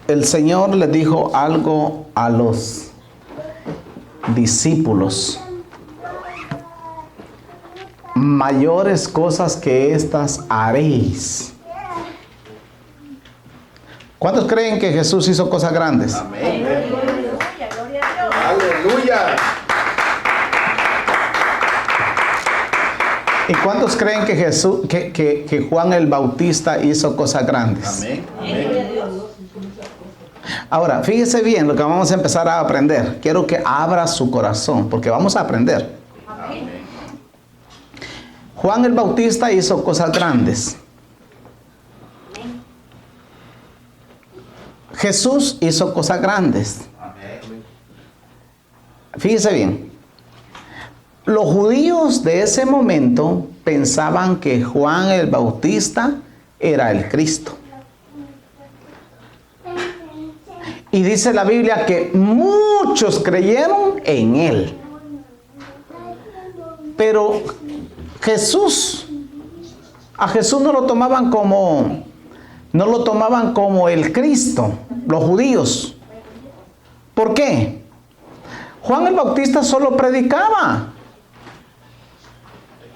El Señor le dijo algo a los discípulos. Mayores cosas que estas haréis. ¿Cuántos creen que Jesús hizo cosas grandes? Amén. Aleluya. ¿Y cuántos creen que Jesús, que Juan el Bautista hizo cosas grandes? Amén. Amén. Ahora, fíjese bien lo que vamos a empezar a aprender. Quiero que abra su corazón, porque vamos a aprender. Amén. Juan el Bautista hizo cosas grandes. Jesús hizo cosas grandes. Amén. Fíjese bien. Los judíos de ese momento pensaban que Juan el Bautista era el Cristo. Y dice la Biblia que muchos creyeron en él. Pero a Jesús no lo tomaban como el Cristo, los judíos. ¿Por qué? Juan el Bautista solo predicaba.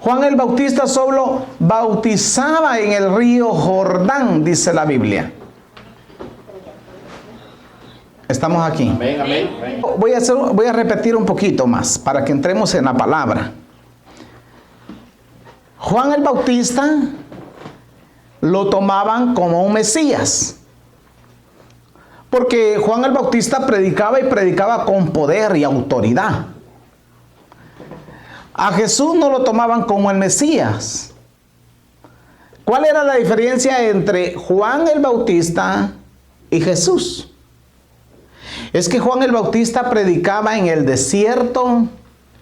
Juan el Bautista solo bautizaba en el río Jordán, dice la Biblia. Estamos aquí. Amén. Amén. Voy a repetir un poquito más para que entremos en la palabra. Juan el Bautista lo tomaban como un Mesías. Porque Juan el Bautista predicaba con poder y autoridad. A Jesús no lo tomaban como el Mesías. ¿Cuál era la diferencia entre Juan el Bautista y Jesús? Es que Juan el Bautista predicaba en el desierto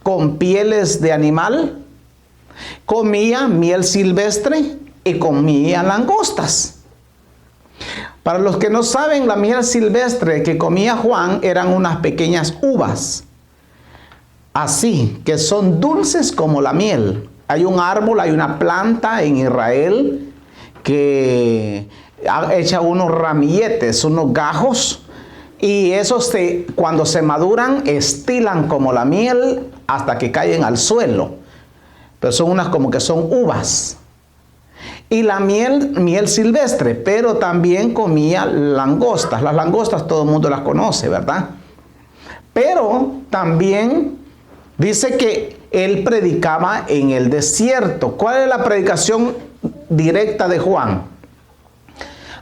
con pieles de animal, comía miel silvestre y comía langostas. Para los que no saben, la miel silvestre que comía Juan eran unas pequeñas uvas, así que son dulces como la miel. Hay un árbol, hay una planta en Israel que echa unos ramilletes, unos gajos, y esos cuando se maduran estilan como la miel hasta que caen al suelo. Pero son unas como que son uvas. Y la miel silvestre, pero también comía langostas. Las langostas todo el mundo las conoce, ¿verdad? Pero también dice que él predicaba en el desierto. ¿Cuál es la predicación directa de Juan?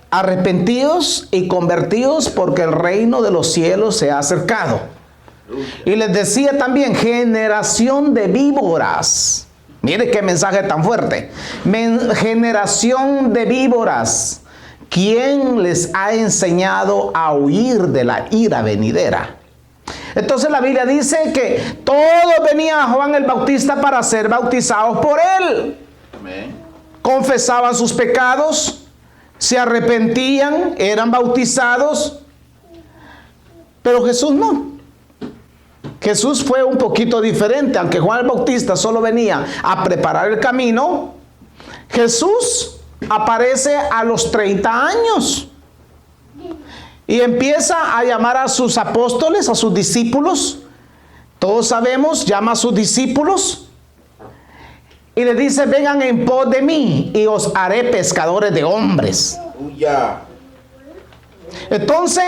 Arrepentidos y convertidos porque el reino de los cielos se ha acercado. Y les decía también, generación de víboras. Mire qué mensaje tan fuerte. Generación de víboras. ¿Quién les ha enseñado a huir de la ira venidera? Entonces la Biblia dice que todos venían a Juan el Bautista para ser bautizados por él. Amén. Confesaban sus pecados, se arrepentían, eran bautizados. Pero Jesús no. Jesús fue un poquito diferente. Aunque Juan el Bautista solo venía a preparar el camino, Jesús aparece a los 30 años. Y empieza a llamar a sus apóstoles, a sus discípulos. Todos sabemos, llama a sus discípulos. Y les dice, vengan en pos de mí y os haré pescadores de hombres. Aleluya. Entonces,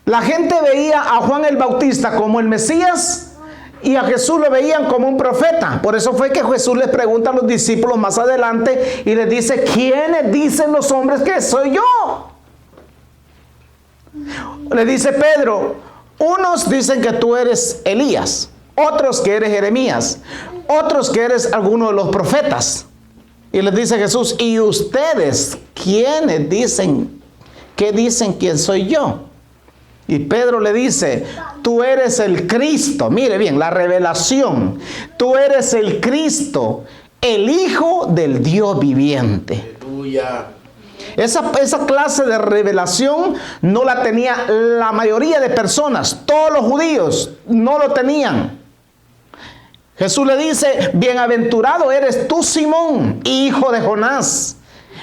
la gente veía a Juan el Bautista como el Mesías y a Jesús lo veían como un profeta. Por eso fue que Jesús les pregunta a los discípulos más adelante y les dice, ¿quiénes dicen los hombres que soy yo? Le dice Pedro, unos dicen que tú eres Elías, otros que eres Jeremías, otros que eres alguno de los profetas. Y les dice Jesús, ¿y ustedes quiénes dicen, qué dicen quién soy yo? Y Pedro le dice, tú eres el Cristo. Mire bien, la revelación. Tú eres el Cristo, el Hijo del Dios viviente. Aleluya. Esa clase de revelación no la tenía la mayoría de personas. Todos los judíos no lo tenían. Jesús le dice, bienaventurado eres tú, Simón, hijo de Jonás,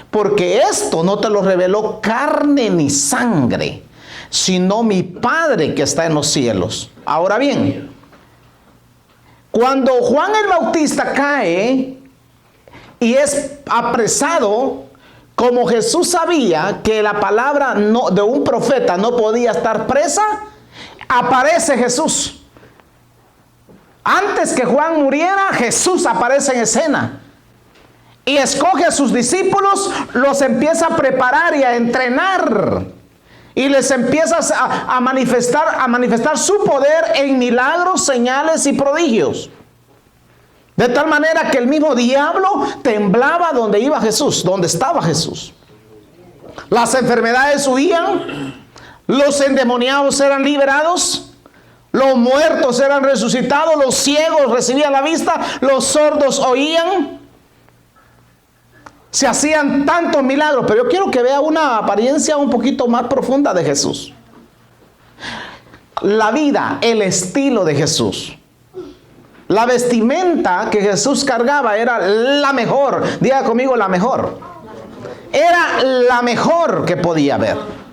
porque esto no te lo reveló carne ni sangre, sino mi Padre que está en los cielos. Ahora bien, cuando Juan el Bautista cae y es apresado, como Jesús sabía que la palabra de un profeta no podía estar presa, aparece Jesús. Antes que Juan muriera, Jesús aparece en escena y escoge a sus discípulos, los empieza a preparar y a entrenar y les empieza a manifestar su poder en milagros, señales y prodigios. De tal manera que el mismo diablo temblaba donde iba Jesús, donde estaba Jesús. Las enfermedades huían, los endemoniados eran liberados, los muertos eran resucitados, los ciegos recibían la vista, los sordos oían. Se hacían tantos milagros, pero yo quiero que vea una apariencia un poquito más profunda de Jesús. La vida, el estilo de Jesús. La vestimenta que Jesús cargaba era la mejor. Diga conmigo, la mejor. Era la mejor que podía haber.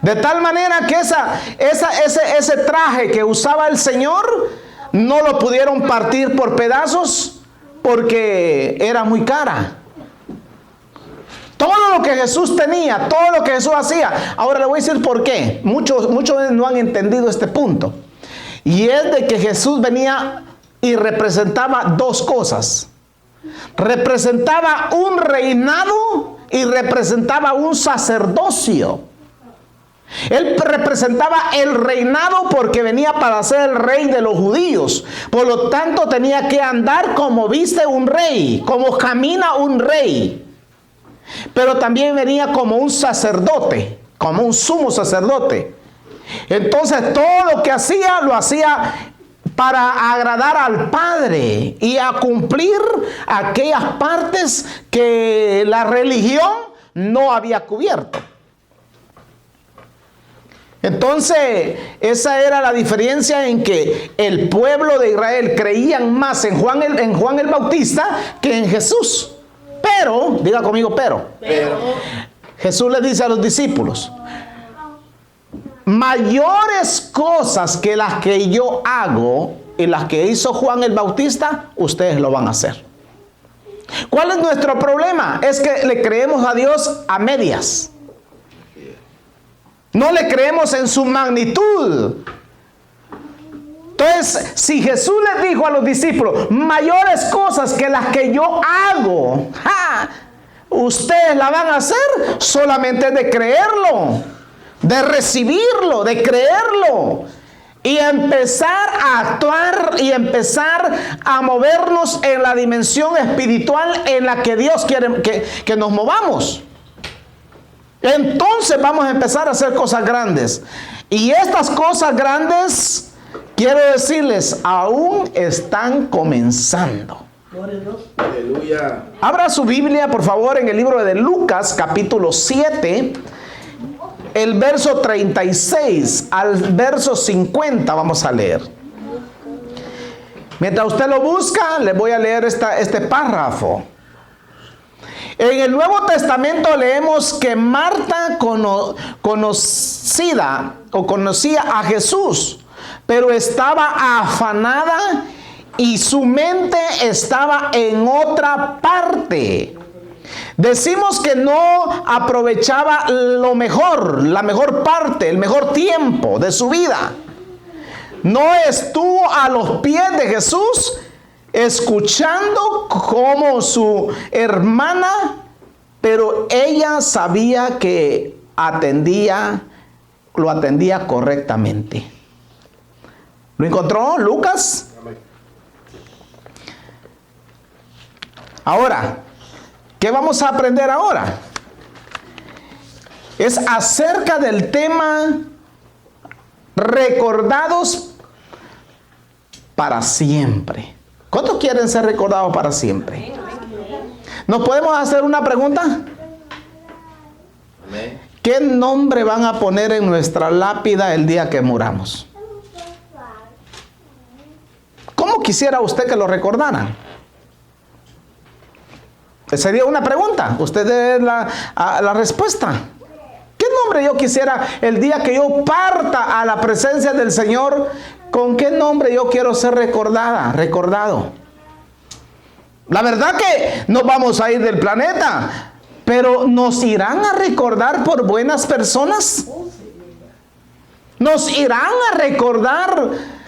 De tal manera que ese traje que usaba el Señor no lo pudieron partir por pedazos porque era muy cara. Todo lo que Jesús tenía, todo lo que Jesús hacía. Ahora le voy a decir por qué. Muchos no han entendido este punto. Y es de que Jesús venía y representaba dos cosas. Representaba un reinado y representaba un sacerdocio. Él representaba el reinado porque venía para ser el rey de los judíos. Por lo tanto tenía que andar como viste un rey, como camina un rey. Pero también venía como un sacerdote, como un sumo sacerdote. Entonces todo lo que hacía, lo hacía para agradar al Padre y a cumplir aquellas partes que la religión no había cubierto. Entonces, esa era la diferencia en que el pueblo de Israel creían más en Juan el Bautista que en Jesús. Pero, diga conmigo, pero. Jesús les dice a los discípulos, mayores cosas que las que yo hago y las que hizo Juan el Bautista, ustedes lo van a hacer. ¿Cuál es nuestro problema? Es que le creemos a Dios a medias. No le creemos en su magnitud. Entonces, si Jesús les dijo a los discípulos, mayores cosas que las que yo hago, ustedes la van a hacer, solamente de creerlo, de recibirlo, de creerlo, y empezar a actuar y empezar a movernos en la dimensión espiritual en la que Dios quiere que nos movamos. Entonces vamos a empezar a hacer cosas grandes. Y estas cosas grandes, quiero decirles, aún están comenzando. Aleluya. Abra su Biblia, por favor, en el libro de Lucas, capítulo 7, el verso 36 al verso 50 vamos a leer. Mientras usted lo busca, le voy a leer este párrafo. En el Nuevo Testamento leemos que Marta conocía a Jesús, pero estaba afanada y su mente estaba en otra parte. Decimos que no aprovechaba lo mejor, la mejor parte, el mejor tiempo de su vida. No estuvo a los pies de Jesús escuchando como su hermana, pero ella sabía que lo atendía correctamente. ¿Lo encontró Lucas? Ahora, ¿qué vamos a aprender ahora? Es acerca del tema recordados para siempre. ¿Cuántos quieren ser recordados para siempre? ¿Nos podemos hacer una pregunta? Amén. ¿Qué nombre van a poner en nuestra lápida el día que muramos? ¿Cómo quisiera usted que lo recordara? Sería una pregunta. Usted dé la respuesta. ¿Qué nombre yo quisiera el día que yo parta a la presencia del Señor? ¿Con qué nombre yo quiero ser recordado? La verdad que no vamos a ir del planeta, pero ¿nos irán a recordar por buenas personas? ¿Nos irán a recordar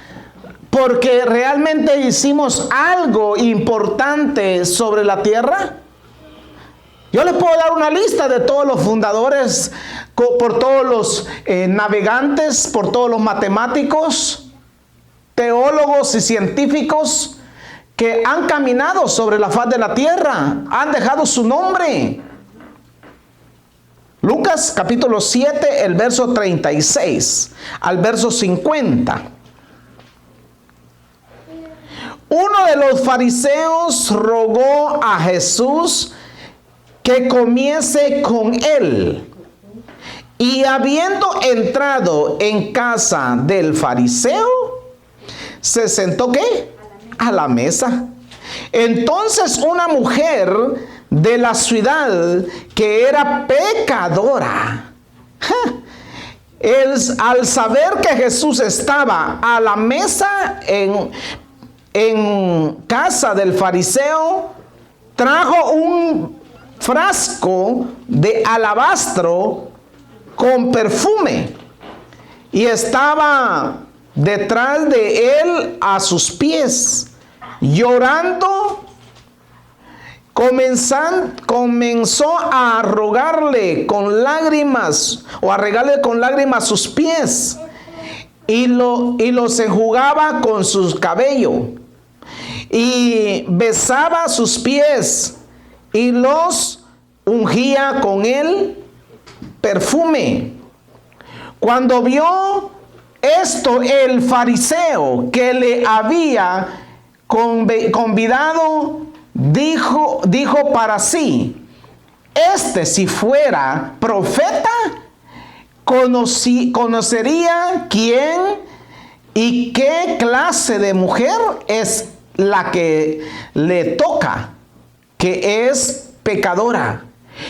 porque realmente hicimos algo importante sobre la tierra? Yo les puedo dar una lista de todos los fundadores, por todos los navegantes, por todos los matemáticos, teólogos y científicos que han caminado sobre la faz de la tierra, han dejado su nombre. Lucas capítulo 7, el verso 36 al verso 50. Uno de los fariseos rogó a Jesús que comiese con él. Y habiendo entrado en casa del fariseo, se sentó ¿qué? A la mesa. Entonces una mujer de la ciudad que era pecadora, al saber que Jesús estaba a la mesa en casa del fariseo, trajo un frasco de alabastro con perfume y estaba detrás de él a sus pies, llorando. Comenzó a rogarle con lágrimas, o a regarle con lágrimas sus pies, y los enjugaba con su cabello, y besaba sus pies, y los ungía con el perfume. Cuando vio esto el fariseo que le había convidado, dijo para sí: este, si fuera profeta, conocería quién y qué clase de mujer es la que le toca, que es pecadora.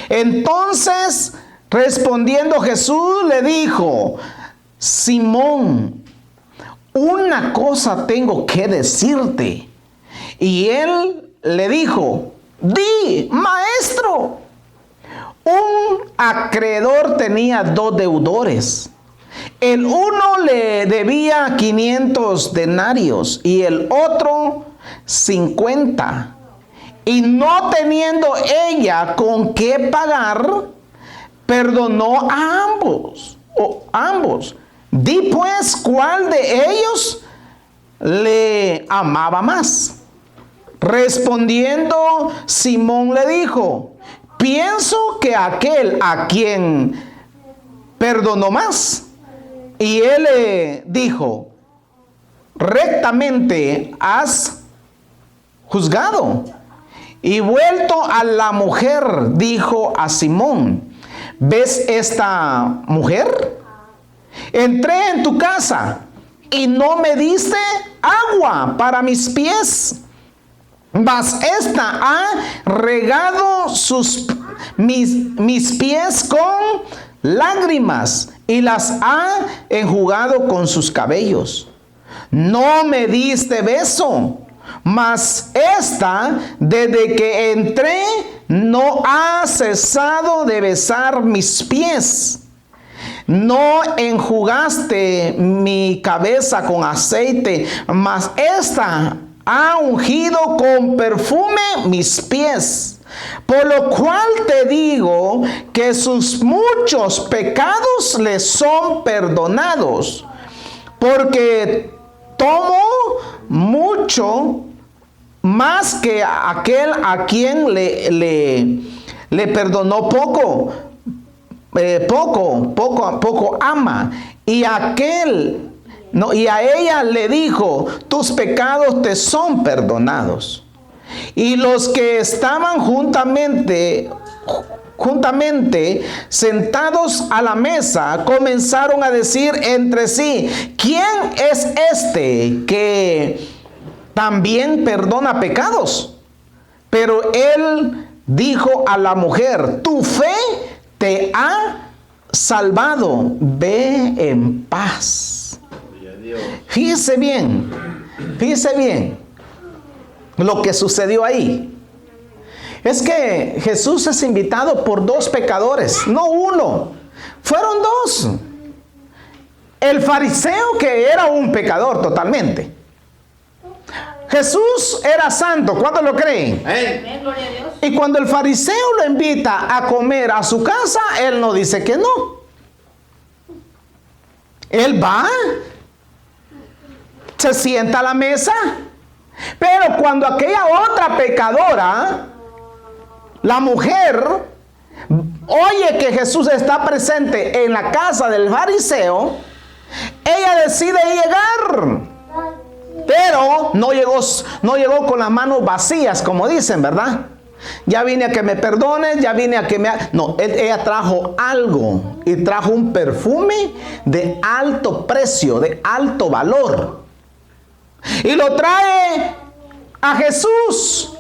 Entonces, respondiendo Jesús, le dijo: Simón, una cosa tengo que decirte. Y él le dijo: di, maestro. Un acreedor tenía 2 deudores. El uno le debía 500 denarios y el otro 50. Y no teniendo ella con qué pagar, perdonó a ambos. Di pues, ¿cuál de ellos le amaba más? Respondiendo, Simón le dijo: pienso que aquel a quien perdonó más. Y él le dijo: rectamente has juzgado. Y vuelto a la mujer, dijo a Simón: ¿ves esta mujer? Entré en tu casa y no me diste agua para mis pies, mas esta ha regado mis pies con lágrimas y las ha enjugado con sus cabellos. No me diste beso, mas esta, desde que entré, no ha cesado de besar mis pies. No enjugaste mi cabeza con aceite, mas esta ha ungido con perfume mis pies. Por lo cual te digo que sus muchos pecados le son perdonados, porque tomó mucho más que aquel a quien le perdonó poco. Poco ama. Y a ella le dijo: tus pecados te son perdonados. Y los que estaban juntamente sentados a la mesa comenzaron a decir entre sí: ¿quién es este que también perdona pecados. Pero él dijo a la mujer: tu fe te ha salvado, ve en paz. Fíjese bien lo que sucedió ahí. Es que Jesús es invitado por dos pecadores, no uno, fueron dos. El fariseo, que era un pecador totalmente. Jesús era santo, ¿cuántos lo creen? Amén. Gloria a Dios. Y cuando el fariseo lo invita a comer a su casa, él no dice que no. Él va, se sienta a la mesa. Pero cuando aquella otra pecadora, la mujer, oye que Jesús está presente en la casa del fariseo, ella decide llegar. Pero no llegó con las manos vacías, como dicen, ¿verdad? Ya vine a que me perdones, ya vine a que me... No, ella trajo algo, y trajo un perfume de alto precio, de alto valor. Y lo trae a Jesús.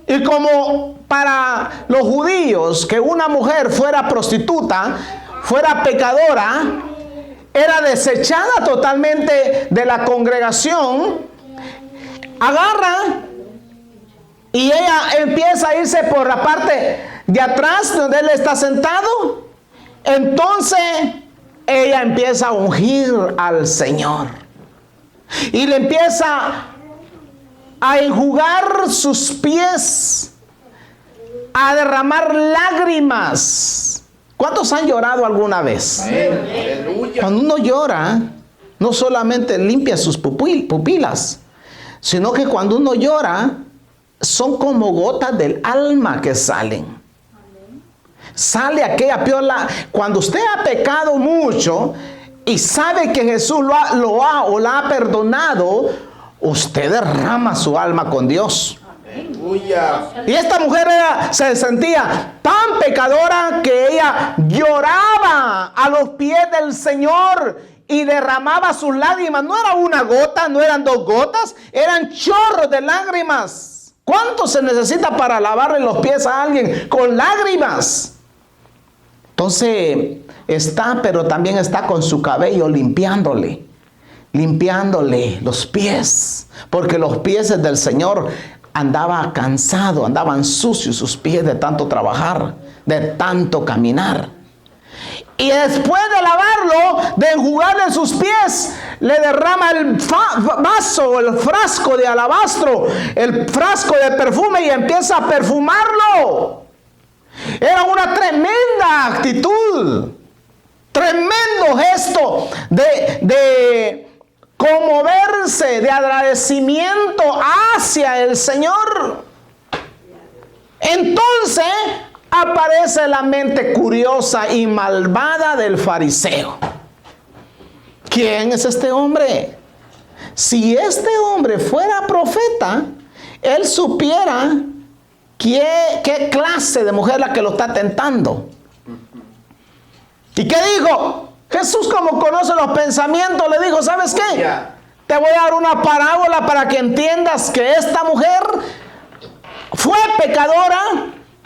Y como para los judíos que una mujer fuera prostituta, fuera pecadora, era desechada totalmente de la congregación, agarra y ella empieza a irse por la parte de atrás donde él está sentado. Entonces ella empieza a ungir al Señor y le empieza a enjugar sus pies, a derramar lágrimas. ¿Cuántos han llorado alguna vez? Aleluya. Cuando uno llora, no solamente limpia sus pupilas, sino que cuando uno llora, son como gotas del alma que salen. Sale aquella piola. Cuando usted ha pecado mucho y sabe que Jesús la ha perdonado, usted derrama su alma con Dios. Aleluya. Y esta mujer se sentía tan pecadora que ella lloraba a los pies del Señor y derramaba sus lágrimas. No era una gota, no eran dos gotas, eran chorros de lágrimas. ¿Cuánto se necesita para lavarle los pies a alguien con lágrimas? Entonces pero también está con su cabello limpiándole los pies, porque los pies del Señor andaba cansado, andaban sucios sus pies de tanto trabajar, de tanto caminar. Y después de lavarlo, de enjugarle sus pies, le derrama el vaso, el frasco de alabastro, el frasco de perfume, y empieza a perfumarlo. Era una tremenda actitud, tremendo gesto de conmoverse, de agradecimiento hacia el Señor. Entonces aparece la mente curiosa y malvada del fariseo. ¿Quién es este hombre? Si este hombre fuera profeta, él supiera qué clase de mujer la que lo está tentando. ¿Y qué dijo? Jesús, como conoce los pensamientos, le dijo: ¿sabes qué? Te voy a dar una parábola para que entiendas que esta mujer fue pecadora,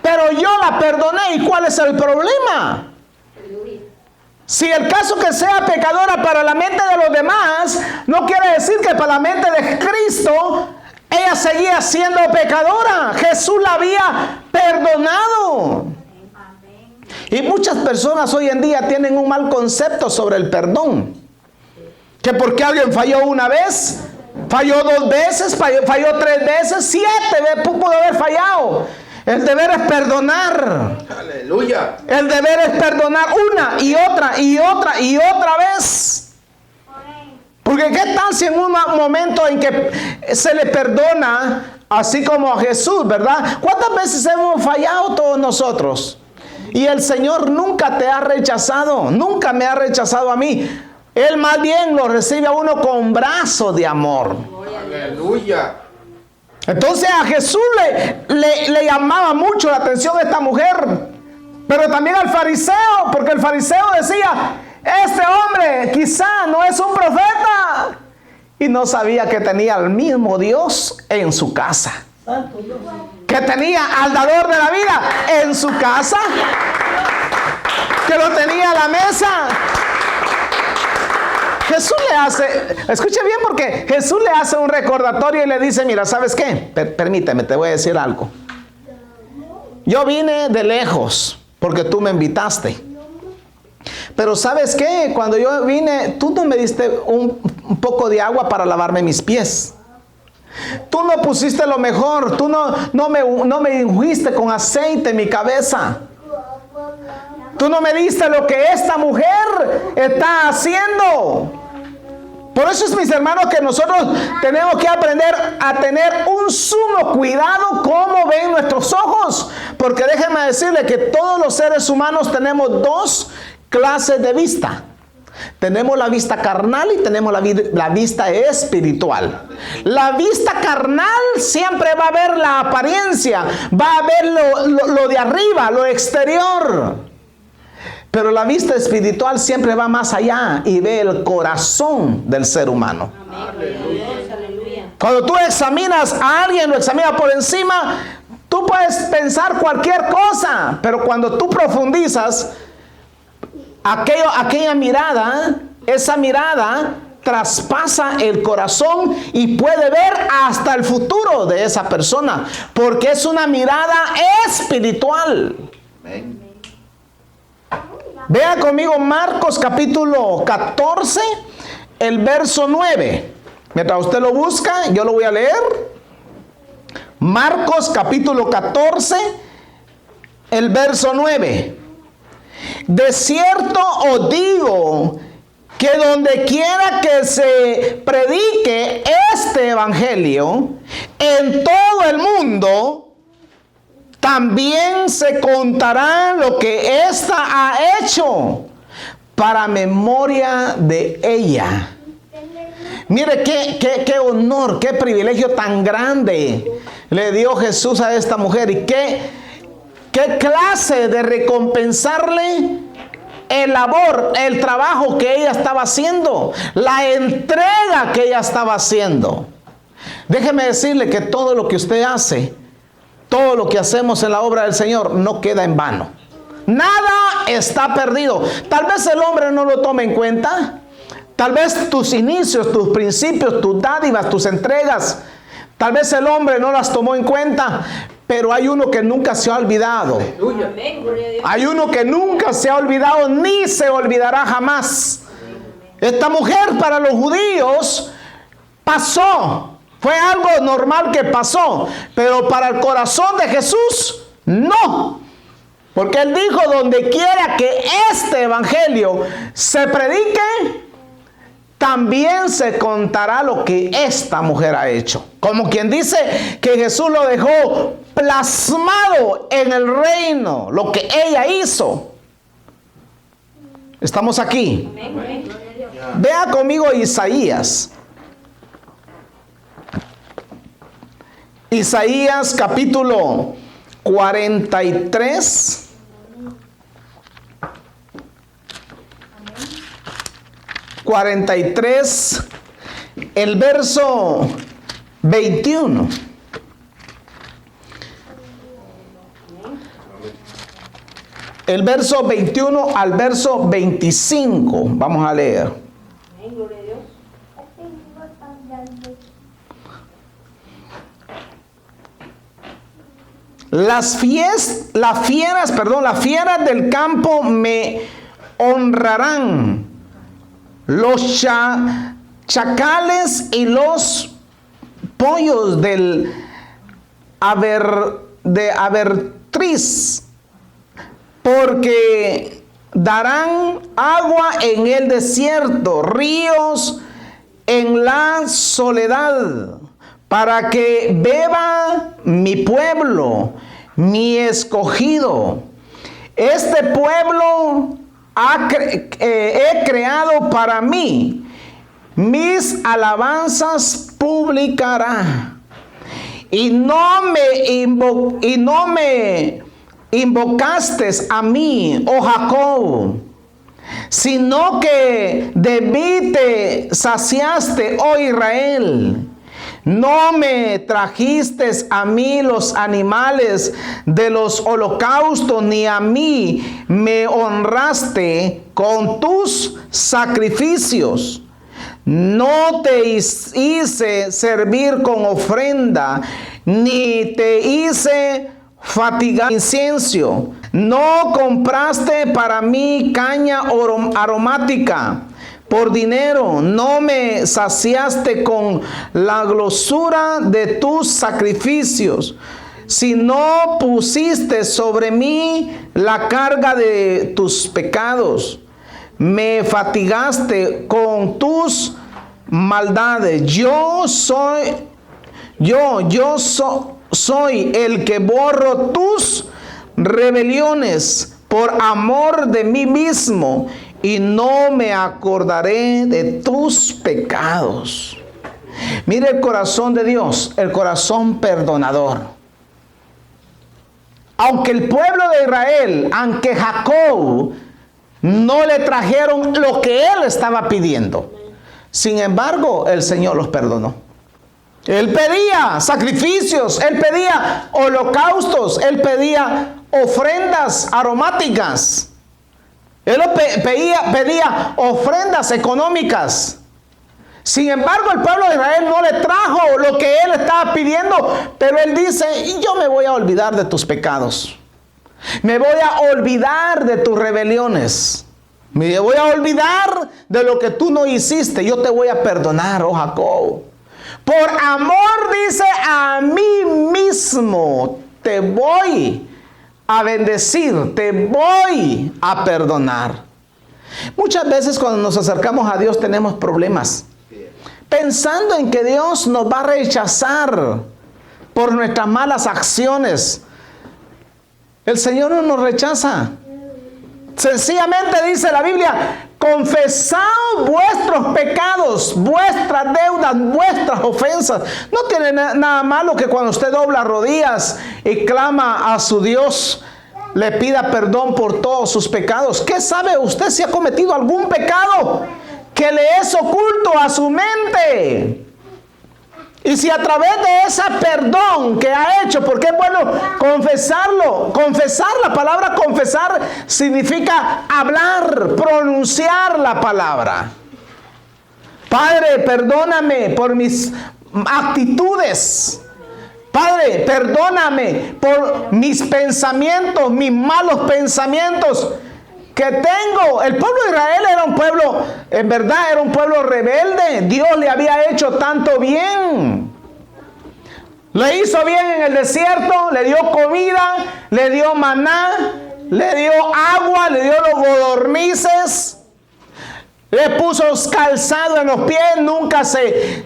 pero yo la perdoné. ¿Y cuál es el problema? Si el caso que sea pecadora para la mente de los demás, no quiere decir que para la mente de Cristo ella seguía siendo pecadora. Jesús la había perdonado. Y muchas personas hoy en día tienen un mal concepto sobre el perdón. Que porque alguien falló una vez, falló dos veces, falló tres veces, 7 veces pudo haber fallado. El deber es perdonar. Aleluya. El deber es perdonar una y otra y otra y otra vez. Porque qué tal si en un momento en que se le perdona, así como a Jesús, ¿verdad? ¿Cuántas veces hemos fallado todos nosotros? Y el Señor nunca te ha rechazado, nunca me ha rechazado a mí. Él más bien lo recibe a uno con brazos de amor. Aleluya. Entonces a Jesús le llamaba mucho la atención esta mujer, pero también al fariseo, porque el fariseo decía: este hombre quizá no es un profeta. y no sabía que tenía al mismo Dios en su casa. Que tenía al dador de la vida en su casa. Que lo tenía a la mesa. Jesús le hace, escuche bien, porque Jesús le hace un recordatorio y le dice, mira, ¿sabes qué? Permíteme, te voy a decir algo. Yo vine de lejos porque tú me invitaste. Pero ¿sabes qué? Cuando yo vine, tú no me diste un poco de agua para lavarme mis pies. Tú no pusiste lo mejor. Tú no me ungiste con aceite mi cabeza. Tú no me diste lo que esta mujer está haciendo. Por eso es, mis hermanos, que nosotros tenemos que aprender a tener un sumo cuidado cómo ven nuestros ojos. Porque déjenme decirle que todos los seres humanos tenemos dos clases de vista. Tenemos la vista carnal y tenemos la vista espiritual. La vista carnal siempre va a ver la apariencia, va a ver lo de arriba, lo exterior. Pero la vista espiritual siempre va más allá y ve el corazón del ser humano. Cuando tú examinas a alguien, lo examinas por encima, tú puedes pensar cualquier cosa, pero cuando tú profundizas, aquella mirada, esa mirada traspasa el corazón y puede ver hasta el futuro de esa persona, porque es una mirada espiritual. Vea conmigo Marcos capítulo 14, el verso 9. Mientras usted lo busca, yo lo voy a leer. Marcos capítulo 14, el verso 9. De cierto os digo que donde quiera que se predique este evangelio en todo el mundo, también se contará lo que ésta ha hecho para memoria de ella. Mire qué honor, qué privilegio tan grande le dio Jesús a esta mujer, y qué clase de recompensarle el labor, el trabajo que ella estaba haciendo, la entrega que ella estaba haciendo. Déjeme decirle que todo lo que usted hace, todo lo que hacemos en la obra del Señor no queda en vano. Nada está perdido. Tal vez el hombre no lo tome en cuenta. Tal vez tus inicios, tus principios, tus dádivas, tus entregas, tal vez el hombre no las tomó en cuenta. Pero hay uno que nunca se ha olvidado. Hay uno que nunca se ha olvidado ni se olvidará jamás. Esta mujer para los judíos pasó. Fue algo normal que pasó. Pero para el corazón de Jesús, no. Porque Él dijo, donde quiera que este evangelio se predique, también se contará lo que esta mujer ha hecho. Como quien dice que Jesús lo dejó plasmado en el reino, lo que ella hizo. ¿Estamos aquí? Vea conmigo Isaías. Isaías capítulo 43. El verso 21. El verso 21 al verso 25. Vamos a leer. Las fieras del campo me honrarán. Los chacales y los pollos de abertriz, porque darán agua en el desierto, ríos en la soledad, para que beba mi pueblo, mi escogido. Este pueblo he creado para mí, mis alabanzas publicará. Y no me invocaste a mí, oh Jacob. sino que de mí te saciaste, oh Israel. No me trajiste a mí los animales de los holocaustos, ni a mí me honraste con tus sacrificios. No te hice servir con ofrenda, ni te hice fatigar incienso. No compraste para mí caña aromática por dinero. No me saciaste con la grosura de tus sacrificios, sino pusiste sobre mí la carga de tus pecados. Me fatigaste con tus maldades. Soy el que borro tus rebeliones por amor de mí mismo, y no me acordaré de tus pecados. Mire el corazón de Dios, el corazón perdonador. Aunque el pueblo de Israel, aunque Jacob, no le trajeron lo que él estaba pidiendo, sin embargo, el Señor los perdonó. Él pedía sacrificios, él pedía holocaustos, él pedía ofrendas aromáticas. Él pedía ofrendas económicas. Sin embargo, el pueblo de Israel no le trajo lo que él estaba pidiendo, pero él dice: yo me voy a olvidar de tus pecados. Me voy a olvidar de tus rebeliones. Me voy a olvidar de lo que tú no hiciste. Yo te voy a perdonar, oh Jacob. Por amor, dice, a mí mismo te voy a bendecir, te voy a perdonar. Muchas veces cuando nos acercamos a Dios tenemos problemas, pensando en que Dios nos va a rechazar por nuestras malas acciones. El Señor no nos rechaza. Sencillamente dice la Biblia: confesad vuestros pecados, vuestras deudas, vuestras ofensas. No tiene nada malo que cuando usted dobla rodillas y clama a su Dios, le pida perdón por todos sus pecados. ¿Qué sabe usted si ha cometido algún pecado que le es oculto a su mente? Y si a través de ese perdón que ha hecho, porque es bueno confesarlo. Confesar, la palabra confesar significa hablar, pronunciar la palabra. Padre, perdóname por mis actitudes. Padre, perdóname por mis pensamientos, mis malos pensamientos que tengo. El pueblo de Israel era un pueblo, en verdad era un pueblo rebelde. Dios le había hecho tanto bien. Le hizo bien en el desierto, le dio comida, le dio maná, le dio agua, le dio los codornices, le puso calzado en los pies, nunca se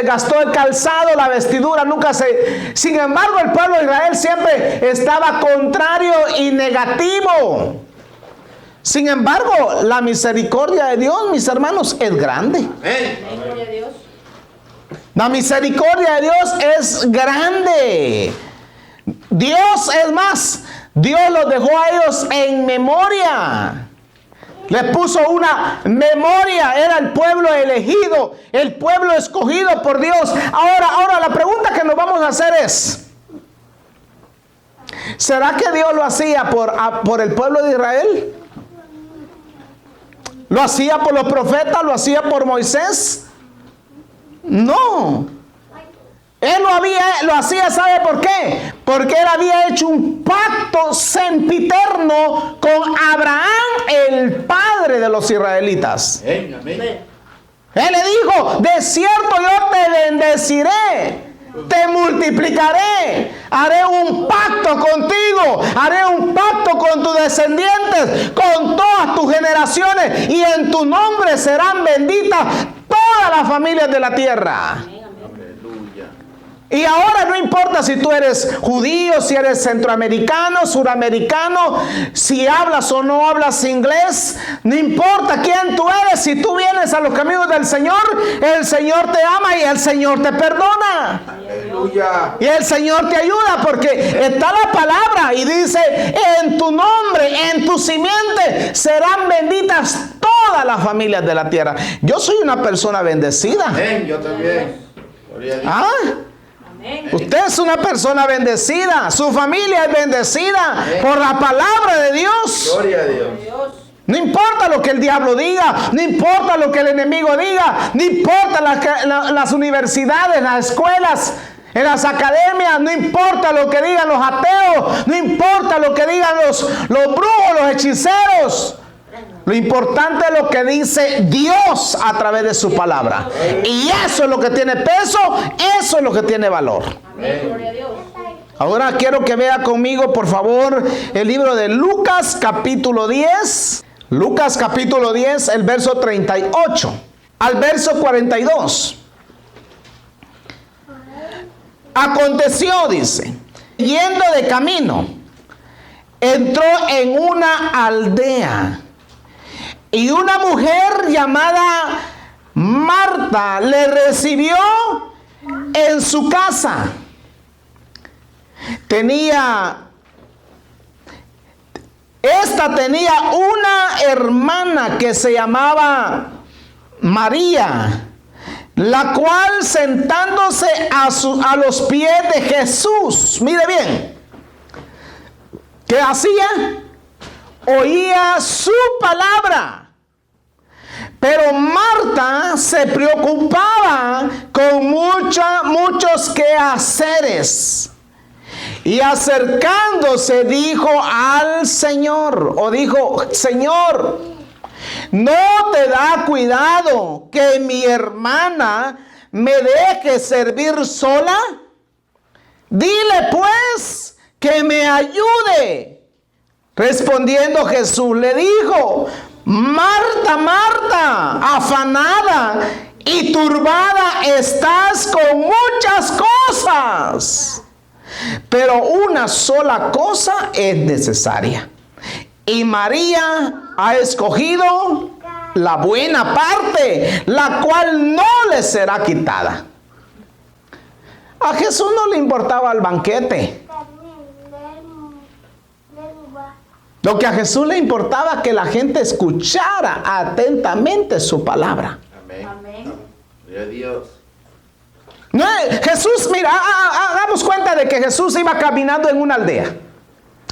gastó el calzado, la vestidura, nunca se... Sin embargo, el pueblo de Israel siempre estaba contrario y negativo. Sin embargo, la misericordia de Dios, mis hermanos, es grande. La misericordia de Dios es grande. Dios, es más, Dios los dejó a ellos en memoria. Les puso una memoria. Era el pueblo elegido, el pueblo escogido por Dios. Ahora la pregunta que nos vamos a hacer es: ¿será que Dios lo hacía por el pueblo de Israel? ¿Lo hacía por los profetas? ¿Lo hacía por Moisés? No. Él lo hacía, ¿sabe por qué? Porque él había hecho un pacto sempiterno con Abraham, el padre de los israelitas. Amén, amén. Él le dijo: de cierto yo te bendeciré, te multiplicaré, haré un pacto contigo, haré un pacto con tus descendientes, con todas tus generaciones, y en tu nombre serán benditas todas las familias de la tierra. Y ahora no importa si tú eres judío, si eres centroamericano, suramericano, si hablas o no hablas inglés, no importa quién tú eres, si tú vienes a los caminos del Señor, el Señor te ama y el Señor te perdona. Aleluya. Y el Señor te ayuda, porque está la palabra tierra. Y dice, en tu nombre, en tu simiente, serán benditas todas las familias de la tierra. Yo soy una persona bendecida. Amén, yo también. Gloria a Dios. ¿Ah? Usted es una persona bendecida. Su familia es bendecida por la palabra de Dios. Gloria a Dios. No importa lo que el diablo diga, no importa lo que el enemigo diga, no importa las universidades, las escuelas, en las academias, no importa lo que digan los ateos, no importa lo que digan los brujos, los hechiceros. Lo importante es lo que dice Dios a través de su palabra. Y eso es lo que tiene peso, eso es lo que tiene valor. Ahora quiero que vea conmigo, por favor, el libro de Lucas capítulo 10. Lucas capítulo 10, el verso 38 al verso 42. Aconteció, dice, yendo de camino, entró en una aldea y una mujer llamada Marta le recibió en su casa. Esta tenía una hermana que se llamaba María, la cual sentándose a los pies de Jesús, mire bien, ¿qué hacía? Oía su palabra. Pero Marta se preocupaba con muchos quehaceres. Y acercándose dijo al Señor, o dijo, Señor, ¿no te da cuidado que mi hermana me deje servir sola? Dile pues que me ayude. Respondiendo Jesús le dijo, Marta, Marta, afanada y turbada estás con muchas cosas, pero una sola cosa es necesaria. Y María ha escogido la buena parte, la cual no le será quitada. A Jesús no le importaba el banquete. Lo que a Jesús le importaba que la gente escuchara atentamente su palabra. Amén. Gloria a Dios. No, Jesús, mira, hagamos cuenta de que Jesús iba caminando en una aldea,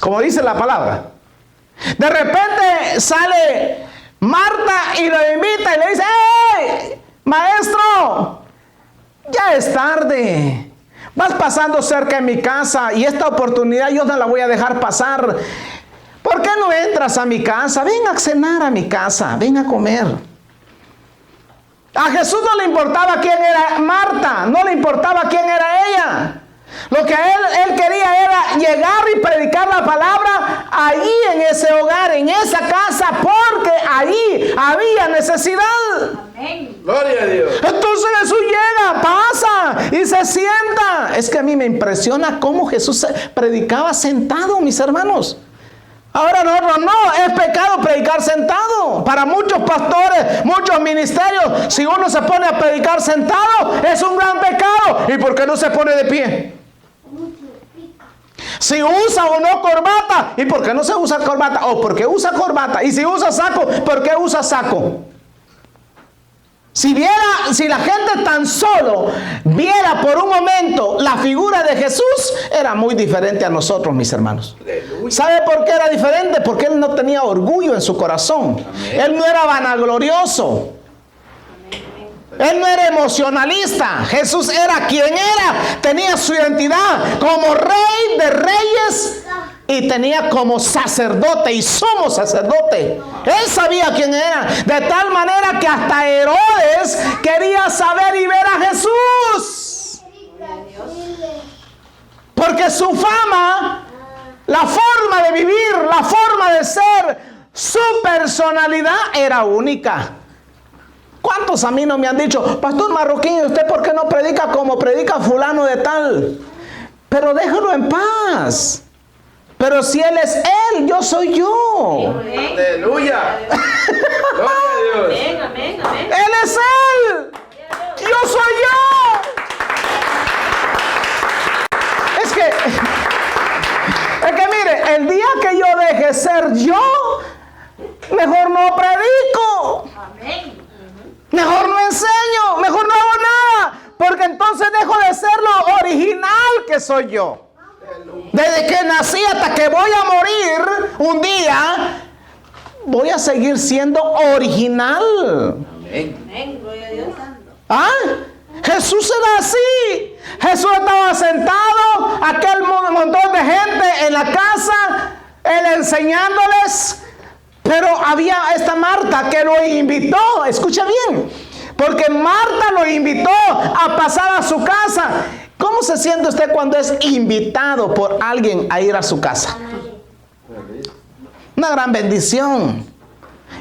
como dice la palabra. De repente sale Marta y lo invita y le dice, ¡hey, maestro! Ya es tarde. Vas pasando cerca de mi casa y esta oportunidad yo no la voy a dejar pasar. ¿Por qué no entras a mi casa? Ven a cenar a mi casa, ven a comer. A Jesús no le importaba quién era Marta, no le importaba quién era ella. Lo que él quería era llegar y predicar la palabra allí en ese hogar, en esa casa, porque allí había necesidad. Amén. Gloria a Dios. Entonces Jesús llega, pasa y se sienta. Es que a mí me impresiona cómo Jesús predicaba sentado, mis hermanos. Ahora nosotros no, es pecado predicar sentado. Para muchos pastores, muchos ministerios, si uno se pone a predicar sentado, es un gran pecado. ¿Y por qué no se pone de pie? Si usa o no corbata, ¿y por qué no se usa corbata? ¿O por qué usa corbata? Y si usa saco, ¿por qué usa saco? Si la gente tan solo viera por un momento la figura de Jesús, era muy diferente a nosotros, mis hermanos. ¿Sabe por qué era diferente? Porque él no tenía orgullo en su corazón. Amén. Él no era vanaglorioso. Él no era emocionalista. Jesús era quien era. Tenía su identidad como rey de reyes y tenía como sacerdote y sumo sacerdote. Él sabía quién era. De tal manera que hasta Herodes quería saber y ver a Jesús. Porque su fama, la forma de vivir, la forma de ser, su personalidad era única. ¿Cuántos a mí no me han dicho, Pastor Marroquín, ¿usted por qué no predica como predica fulano de tal? Pero déjalo en paz. Pero si él es él, yo soy yo. Amén. Aleluya. Gloria a Dios. Amén, amén, amén. Él es él. Yo soy yo. Es que el día que yo deje ser yo, mejor no predico. Amén. Mejor no enseño, mejor no hago nada, porque entonces dejo de ser lo original que soy yo. Desde que nací hasta que voy a morir un día, voy a seguir siendo original. Amén. Amén. Gloria a Dios. ¿Ah? Jesús era así. Jesús estaba sentado, aquel montón de gente en la casa, él enseñándoles. Pero había esta Marta que lo invitó, escucha bien, porque Marta lo invitó a pasar a su casa. ¿Cómo se siente usted cuando es invitado por alguien a ir a su casa? Una gran bendición.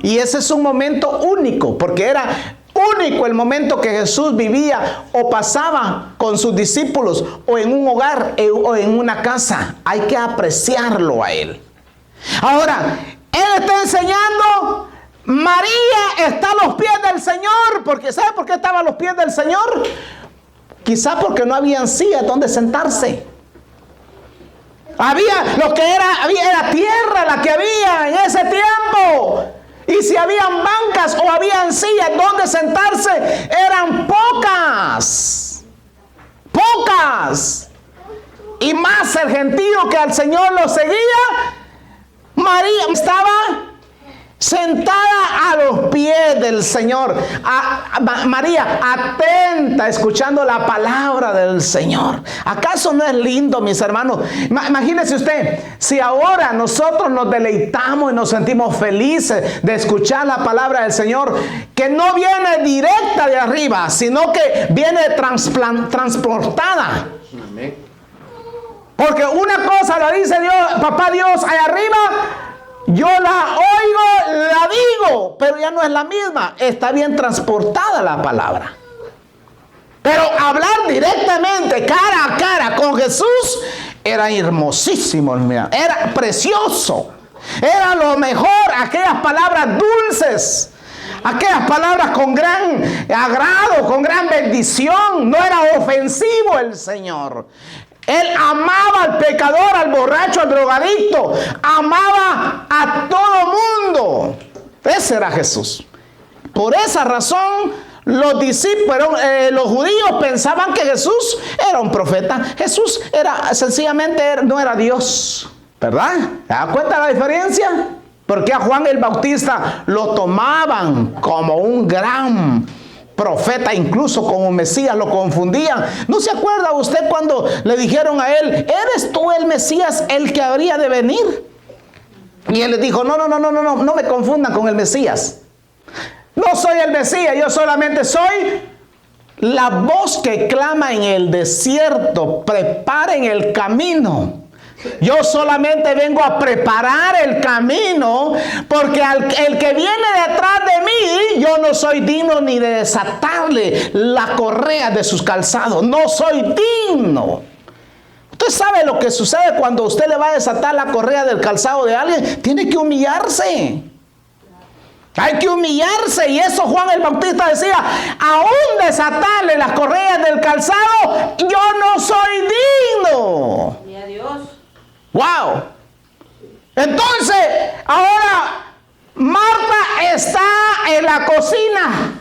Y ese es un momento único, porque era único el momento que Jesús vivía o pasaba con sus discípulos o en un hogar o en una casa. Hay que apreciarlo a él. Ahora, él está enseñando, María está a los pies del Señor, porque ¿sabe por qué estaba a los pies del Señor? Quizá porque no habían sillas donde sentarse. Era tierra la que había en ese tiempo. Y si habían bancas o habían sillas donde sentarse, eran pocas. Pocas. Y más el gentío que al Señor lo seguía. María estaba sentada a los pies del Señor. María, atenta, escuchando la palabra del Señor. ¿Acaso no es lindo, mis hermanos? Imagínese usted, si ahora nosotros nos deleitamos y nos sentimos felices de escuchar la palabra del Señor, que no viene directa de arriba, sino que viene transportada. Amén. Porque una cosa la dice Dios, papá Dios, allá arriba, yo la oigo, la digo, pero ya no es la misma. Está bien transportada la palabra. Pero hablar directamente, cara a cara con Jesús, era hermosísimo, era precioso. Era lo mejor, aquellas palabras dulces. Aquellas palabras con gran agrado, con gran bendición. No era ofensivo el Señor. Él amaba al pecador, al borracho, al drogadicto. Amaba a todo mundo. Ese era Jesús. Por esa razón, los discípulos, los judíos pensaban que Jesús era un profeta. Jesús no era Dios. ¿Verdad? ¿Se da cuenta la diferencia? Porque a Juan el Bautista lo tomaban como un gran profeta, incluso como Mesías, lo confundían. ¿No se acuerda usted cuando le dijeron a él, ¿eres tú el Mesías, el que habría de venir? Y él les dijo, no me confundan con el Mesías. No soy el Mesías, yo solamente soy la voz que clama en el desierto, preparen el camino. Yo solamente vengo a preparar el camino, porque el que viene detrás de mí, yo no soy digno ni de desatarle la correa de sus calzados. No soy digno. Usted sabe lo que sucede cuando usted le va a desatar la correa del calzado de alguien. Tiene que humillarse. Hay que humillarse, y eso Juan el Bautista decía, aún desatarle las correas del calzado, yo no soy digno. Gloria a Dios. ¡Wow! Entonces, ahora Marta está en la cocina.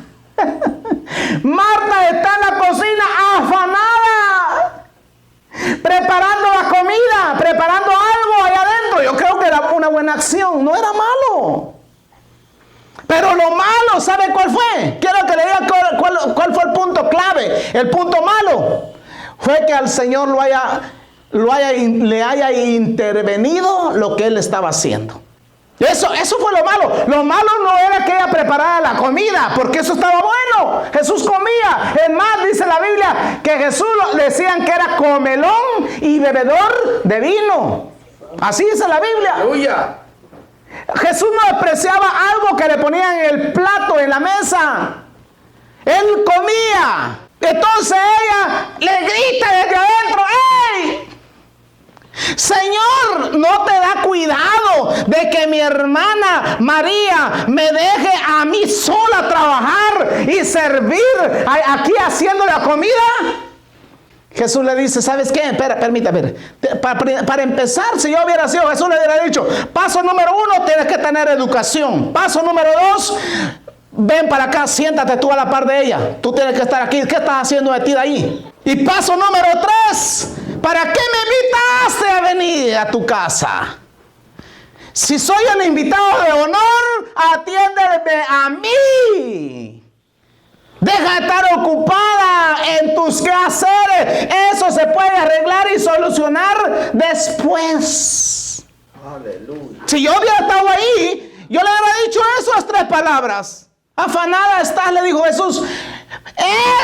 Marta está en la cocina afanada, preparando la comida, preparando algo allá adentro. Yo creo que era una buena acción, no era malo. Pero lo malo, ¿sabe cuál fue? Quiero que le diga cuál fue el punto clave. El punto malo fue que al Señor le haya intervenido lo que él estaba haciendo. Eso fue lo malo. Lo malo no era que ella preparara la comida, porque eso estaba bueno. Jesús comía. Es más, dice la Biblia que Jesús le decían que era comelón y bebedor de vino. Así dice la Biblia. Aleluya. Jesús no despreciaba algo que le ponían en el plato, en la mesa. Él comía. Entonces ella le grita desde adentro, ¡ey! Señor, ¿no te da cuidado de que mi hermana María me deje a mí sola trabajar y servir aquí haciendo la comida? Jesús le dice, ¿sabes qué? Espera, permítame. Para empezar, si yo hubiera sido Jesús, le hubiera dicho, paso número 1, tienes que tener educación. Paso número 2, ven para acá, siéntate tú a la par de ella. Tú tienes que estar aquí. ¿Qué estás haciendo metida ahí? Y paso número 3, ¿para qué me invitaste a venir a tu casa? Si soy el invitado de honor, atiéndeme a mí. Deja de estar ocupada en tus quehaceres. Eso se puede arreglar y solucionar después. Aleluya. Si yo hubiera estado ahí, yo le hubiera dicho esas 3 palabras. Afanada estás, le dijo Jesús.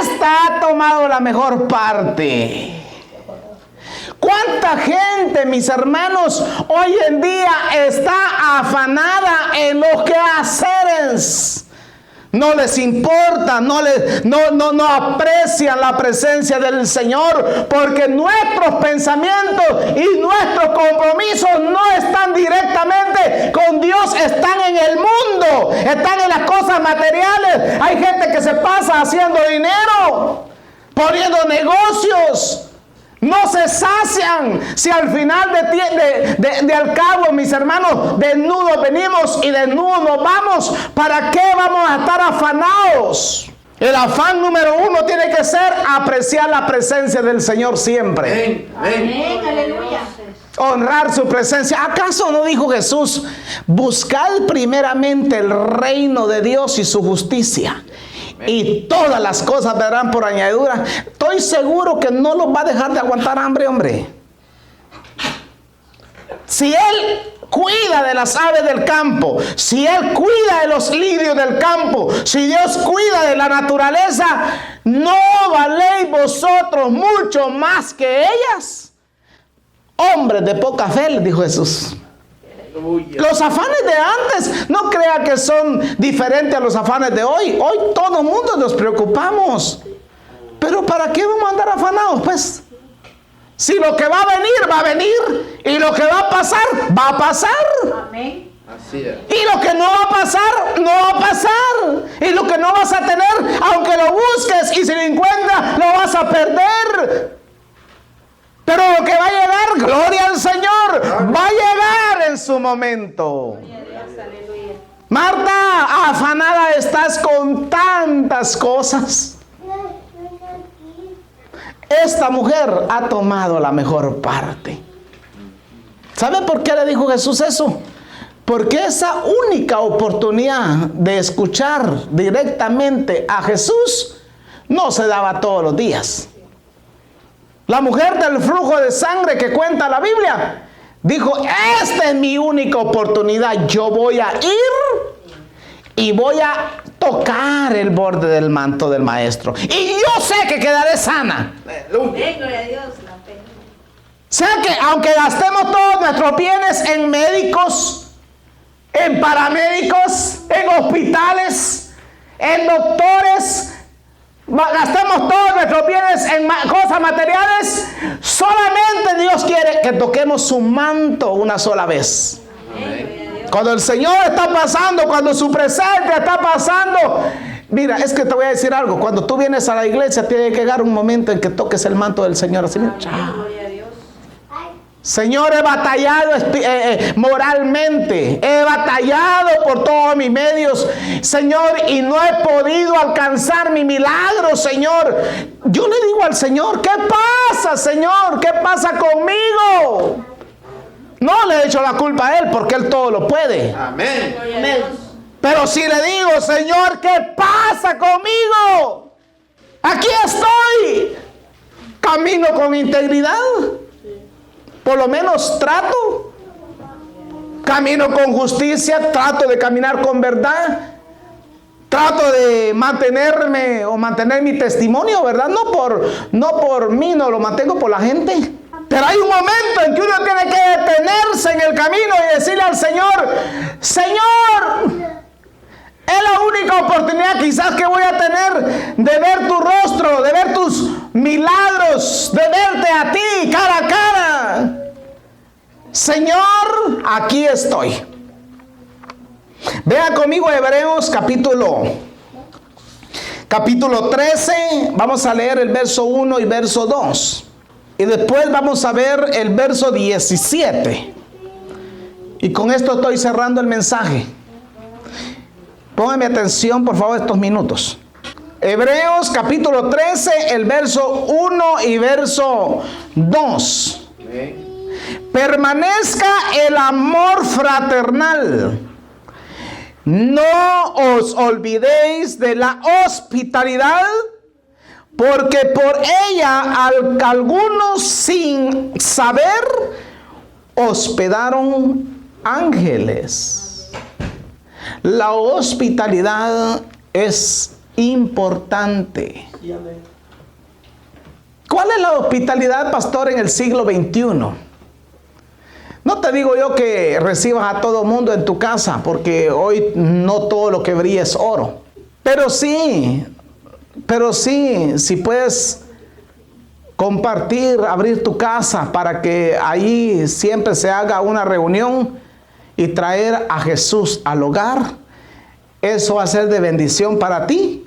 Esta ha tomado la mejor parte. ¿Cuánta gente, mis hermanos, hoy en día está afanada en los quehaceres? No les importa, no aprecian la presencia del Señor, porque nuestros pensamientos y nuestros compromisos no están directamente con Dios, están en el mundo, están en las cosas materiales. Hay gente que se pasa haciendo dinero, poniendo negocios. No se sacian. Si al final de al cabo, mis hermanos, desnudos venimos y desnudos nos vamos, ¿para qué vamos a estar afanados? El afán número 1 tiene que ser apreciar la presencia del Señor siempre. Amén. Amén. Amén, aleluya. Honrar su presencia. ¿Acaso no dijo Jesús, buscad primeramente el reino de Dios y su justicia, y todas las cosas vendrán por añadidura? Estoy seguro que no los va a dejar de aguantar hambre, hombre. Si Él cuida de las aves del campo, si Él cuida de los lirios del campo, si Dios cuida de la naturaleza, ¿no valéis vosotros mucho más que ellas? Hombres de poca fe, les dijo Jesús. Los afanes de antes, no crea que son diferentes a los afanes de hoy. Hoy todo el mundo nos preocupamos. Pero ¿para qué vamos a andar afanados, pues? Si lo que va a venir, y lo que va a pasar, va a pasar. Amén. Así es. Y lo que no va a pasar, no va a pasar. Y lo que no vas a tener, aunque lo busques y si lo encuentras, lo vas a perder. Pero lo que va a llegar, gloria al Señor, va a llegar en su momento. Marta, afanada estás con tantas cosas. Esta mujer ha tomado la mejor parte. ¿Sabe por qué le dijo Jesús eso? Porque esa única oportunidad de escuchar directamente a Jesús no se daba todos los días. La mujer del flujo de sangre que cuenta la Biblia dijo, esta es mi única oportunidad. Yo voy a ir y voy a tocar el borde del manto del maestro. Y yo sé que quedaré sana. Aleluya. Gloria a Dios. Sé que aunque gastemos todos nuestros bienes en médicos, en paramédicos, en hospitales, en doctores, gastemos todos nuestros bienes en cosas materiales, solamente Dios quiere que toquemos su manto una sola vez. Amén. Cuando el Señor está pasando, cuando su presencia está pasando. Mira, es que te voy a decir algo. Cuando tú vienes a la iglesia, tiene que llegar un momento en que toques el manto del Señor. Así, mira, chao. Gloria a Dios. Señor, he batallado moralmente, he batallado por todos mis medios, Señor, y no he podido alcanzar mi milagro, Señor. Yo le digo al Señor, ¿qué pasa, Señor? ¿Qué pasa conmigo? No le he hecho la culpa a Él, porque Él todo lo puede. Amén. Gloria a Dios. Pero si le digo, Señor, ¿qué pasa conmigo? Aquí estoy. Camino con integridad. Por lo menos trato. Camino con justicia. Trato de caminar con verdad. Trato de mantenerme o mantener mi testimonio, ¿verdad? No por mí, no lo mantengo por la gente. Pero hay un momento en que uno tiene que detenerse en el camino y decirle al Señor, Señor, es la única oportunidad quizás que voy a tener de ver tu rostro, de ver tus milagros, de verte a ti cara a cara. Señor, aquí estoy. Vea conmigo Hebreos capítulo capítulo 13, vamos a leer el verso 1 y verso 2. Y después vamos a ver el verso 17. Y con esto estoy cerrando el mensaje. Póngame atención, por favor, estos minutos. Hebreos capítulo 13, el verso 1 y verso 2. Permanezca el amor fraternal. No os olvidéis de la hospitalidad, porque por ella algunos sin saber hospedaron ángeles. La hospitalidad es importante. ¿Cuál es la hospitalidad, pastor, en el siglo XXI? No te digo yo que recibas a todo mundo en tu casa, porque hoy no todo lo que brilla es oro. Pero sí, si puedes compartir, abrir tu casa para que ahí siempre se haga una reunión y traer a Jesús al hogar, eso va a ser de bendición para ti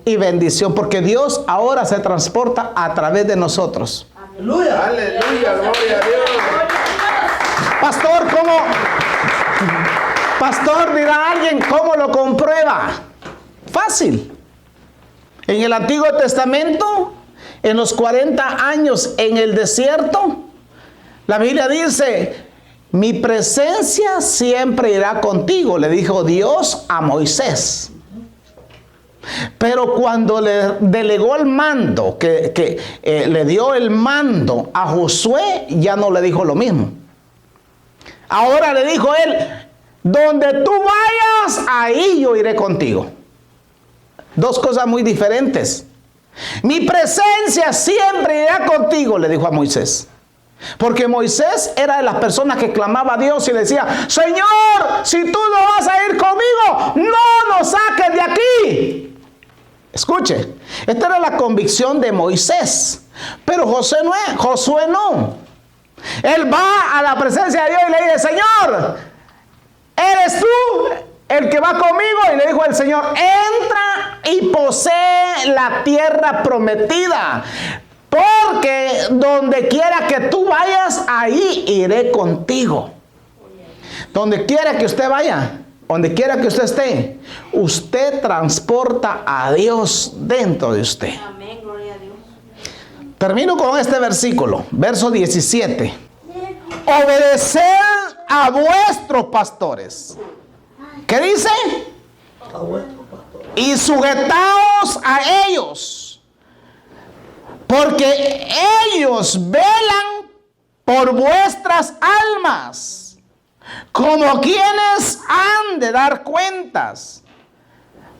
y bendición, porque Dios ahora se transporta a través de nosotros. Aleluya, aleluya, gloria a Dios. Pastor, dirá alguien, ¿cómo lo comprueba? Fácil. En el Antiguo Testamento, en los 40 años en el desierto, la Biblia dice, mi presencia siempre irá contigo, le dijo Dios a Moisés. Pero cuando le delegó el mando, le dio el mando a Josué, ya no le dijo lo mismo. Ahora le dijo él, donde tú vayas, ahí yo iré contigo. Dos cosas muy diferentes. Mi presencia siempre irá contigo, le dijo a Moisés. Porque Moisés era de las personas que clamaba a Dios y le decía, Señor, si tú no vas a ir conmigo, no nos saques de aquí. Escuche, esta era la convicción de Moisés. Pero Josué no. Él va a la presencia de Dios y le dice, Señor, ¿eres tú el que va conmigo? Y le dijo el Señor, entra y posee la tierra prometida, porque donde quiera que tú vayas, ahí iré contigo. Donde quiera que usted vaya, donde quiera que usted esté, usted transporta a Dios dentro de usted. Amén, gloria a Dios. Termino con este versículo, verso 17. Obedeced a vuestros pastores. ¿Qué dice? Y sujetaos a ellos, porque ellos velan por vuestras almas, como quienes han de dar cuentas,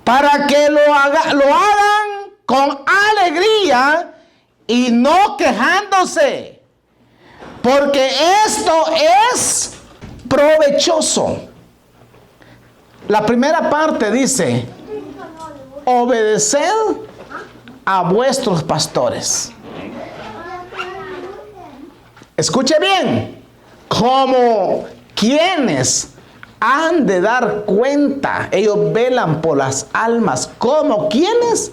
para que lo hagan con alegría y no quejándose, porque esto es provechoso. La primera parte dice, obedeced a vuestros pastores. Escuche bien, como quienes han de dar cuenta, ellos velan por las almas, como quienes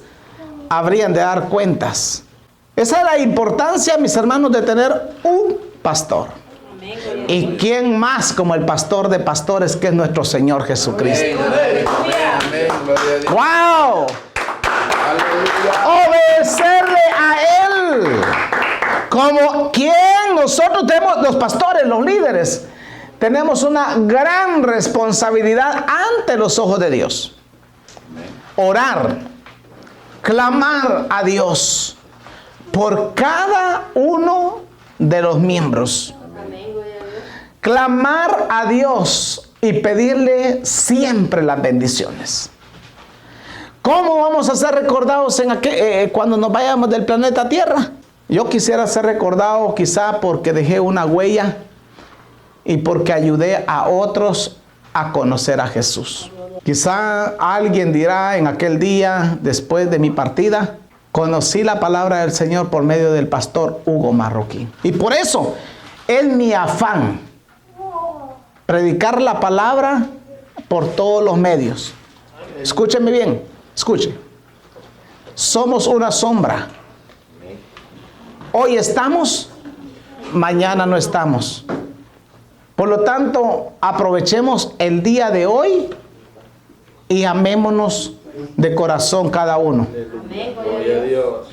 habrían de dar cuentas. Esa es la importancia, mis hermanos, de tener un pastor. ¿Y quién más como el pastor de pastores, que es nuestro Señor Jesucristo? Amén, amén, gloria a Dios. ¡Wow! Aleluya. Obedecerle a Él. Como quien nosotros tenemos, los pastores, los líderes, tenemos una gran responsabilidad ante los ojos de Dios. Orar, clamar a Dios por cada uno de los miembros. Clamar a Dios y pedirle siempre las bendiciones. ¿Cómo vamos a ser recordados cuando nos vayamos del planeta Tierra? Yo quisiera ser recordado quizá porque dejé una huella y porque ayudé a otros a conocer a Jesús. Quizá alguien dirá en aquel día, después de mi partida, conocí la palabra del Señor por medio del pastor Hugo Marroquín. Y por eso es mi afán predicar la palabra por todos los medios. Escúcheme bien, escuche. somos una sombra. Hoy estamos, mañana no estamos. Por lo tanto, aprovechemos el día de hoy y amémonos de corazón cada uno. Gloria a Dios.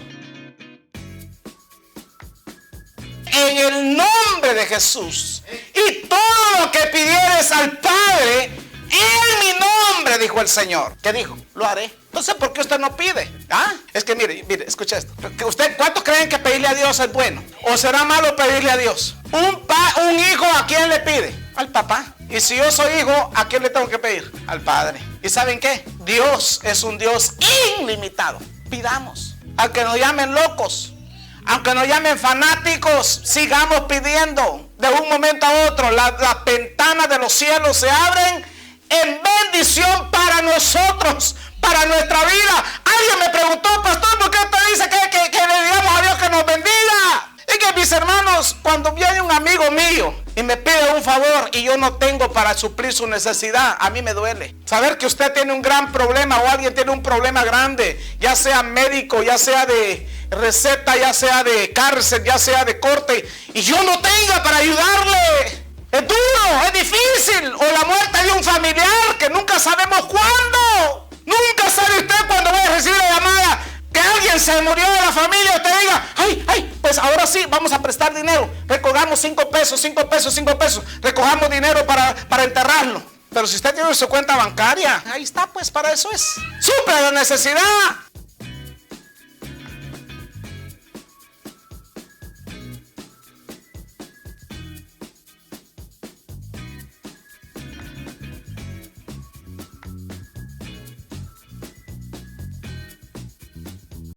En el nombre de Jesús, y todo lo que pidieres al Padre, en mi nombre, dijo el Señor. ¿Qué dijo? Lo haré. Entonces, ¿por qué usted no pide? ¿Ah? Es que mire, escucha esto. ¿Cuántos creen que pedirle a Dios es bueno? ¿O será malo pedirle a Dios? Un hijo, ¿a quién le pide? Al papá. Y si yo soy hijo, ¿a quién le tengo que pedir? Al Padre. ¿Y saben qué? Dios es un Dios ilimitado. Pidamos. Aunque nos llamen locos, aunque nos llamen fanáticos, sigamos pidiendo. De un momento a otro, las ventanas de los cielos se abren en bendición para nosotros, para nuestra vida. Alguien me preguntó, pastor, ¿por qué usted dice que le digamos a Dios que nos bendiga? Es que, mis hermanos, cuando viene un amigo mío y me pide un favor y yo no tengo para suplir su necesidad, a mí me duele. Saber que usted tiene un gran problema o alguien tiene un problema grande, ya sea médico, ya sea de receta, ya sea de cárcel, ya sea de corte, y yo no tenga para ayudarle. Es duro, es difícil. O la muerte de un familiar que nunca sabemos cuándo. Nunca sabe usted cuándo va a recibir la llamada que alguien se murió de la familia. Usted diga, ay, pues ahora sí, vamos a prestar dinero. Recogamos 5 pesos. Recojamos dinero para enterrarlo. Pero si usted tiene su cuenta bancaria, ahí está, pues para eso es. Suple la necesidad.